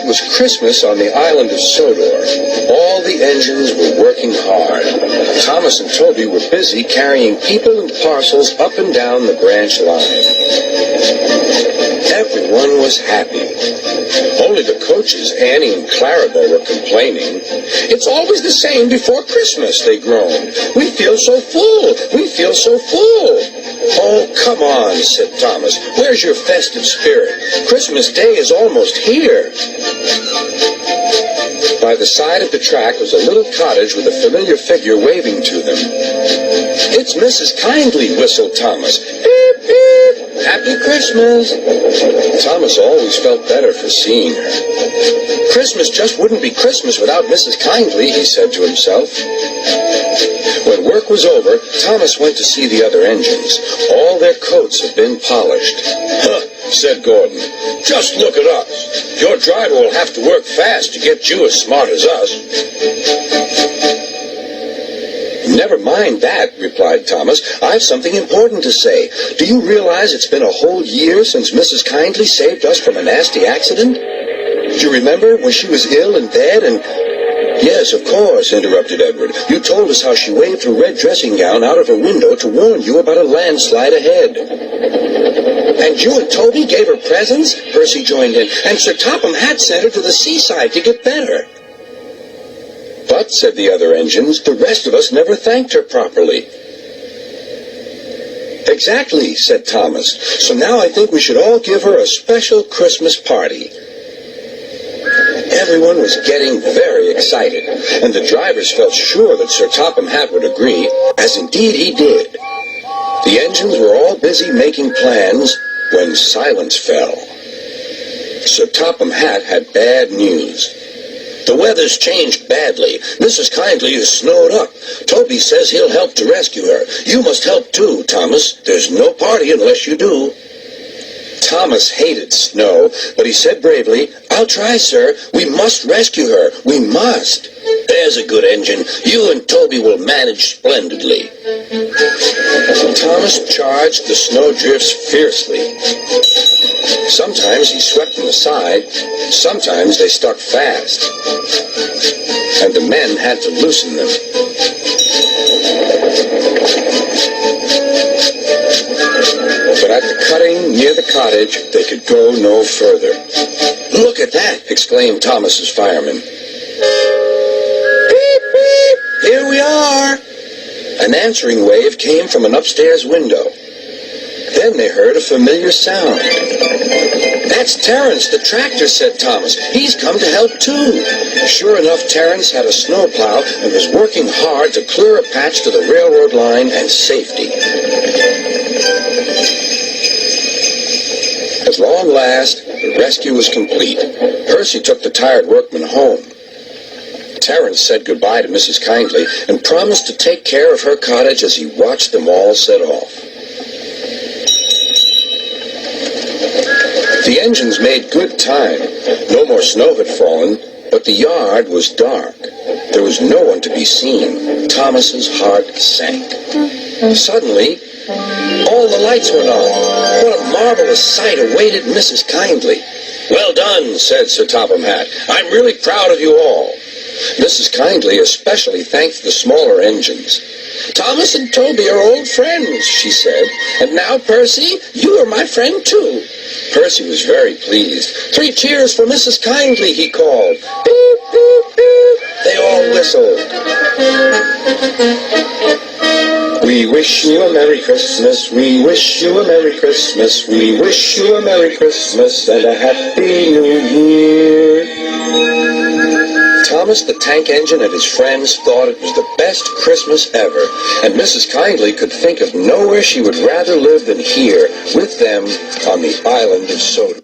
was Christmas on the island of Sodor. All the engines were working hard. Thomas and Toby were busy carrying people and parcels up and down the branch line. Everyone was happy. Only the coaches, Annie and Clarabelle, were complaining. "It's always the same before Christmas," they groaned. "We feel so full. We feel so full." "Oh, come on," said Thomas. "Where's your festive spirit? Christmas Day is almost here." By the side of the track was a little cottage with a familiar figure waving to them. "It's Mrs. Kyndley," whistled Thomas. "Beep, beep. Happy Christmas." Thomas always felt better for seeing her. "Christmas just wouldn't be Christmas without Mrs. Kyndley," he said to himself. When work was over, Thomas went to see the other engines. All their coats had been polished. "Huh," said Gordon. "Just look at us. Your driver will have to work fast to get you as smart as us." "Never mind that," replied Thomas. "I've something important to say. Do you realize it's been a whole year since Mrs. Kyndley saved us from a nasty accident? Do you remember when she was ill in bed and—" "Yes, of course," interrupted Edward. "You told us how she waved her red dressing gown out of her window to warn you about a landslide ahead." "And you and Toby gave her presents?" Percy joined in. "And Sir Topham Hatt sent her to the seaside to get better." "But," said the other engines, "the rest of us never thanked her properly." "Exactly," said Thomas. "So now I think we should all give her a special Christmas party." Everyone was getting very excited, and the drivers felt sure that Sir Topham Hatt would agree, as indeed he did. The engines were all busy making plans when silence fell. Sir Topham Hatt had bad news. "The weather's changed badly. Mrs. Kyndley is snowed up. Toby says he'll help to rescue her. You must help too, Thomas. There's no party unless you do." Thomas hated snow, but he said bravely, "I'll try, sir. We must rescue her. We must." "There's a good engine. You and Toby will manage splendidly." Thomas charged the snowdrifts fiercely. Sometimes he swept them aside, sometimes they stuck fast, and the men had to loosen them. But at the cutting near the cottage, they could go no further. "Look at that!" exclaimed Thomas's fireman. "Beep, beep! Here we are!" An answering wave came from an upstairs window. Then they heard a familiar sound. "That's Terence, the tractor," said Thomas. "He's come to help too." Sure enough, Terence had a snowplow and was working hard to clear a patch to the railroad line and safety. At long last, the rescue was complete. Percy took the tired workmen home. Terence said goodbye to Mrs. Kyndley and promised to take care of her cottage as he watched them all set off. The engines made good time. No more snow had fallen, but the yard was dark. There was no one to be seen. Thomas's heart sank. Suddenly, all the lights went on. What a marvelous sight awaited Mrs. Kyndley. "Well done," said Sir Topham Hatt. "I'm really proud of you all." Mrs. Kyndley especially thanked the smaller engines. "Thomas and Toby are old friends," she said. "And now, Percy, you are my friend too." Percy was very pleased. "3 cheers for Mrs. Kyndley," he called. "Beep, beep, beep." They all whistled. "We wish you a Merry Christmas, we wish you a Merry Christmas, we wish you a Merry Christmas and a Happy New Year." Thomas the tank engine and his friends thought it was the best Christmas ever, and Mrs. Kyndley could think of nowhere she would rather live than here, with them on the island of Sodor.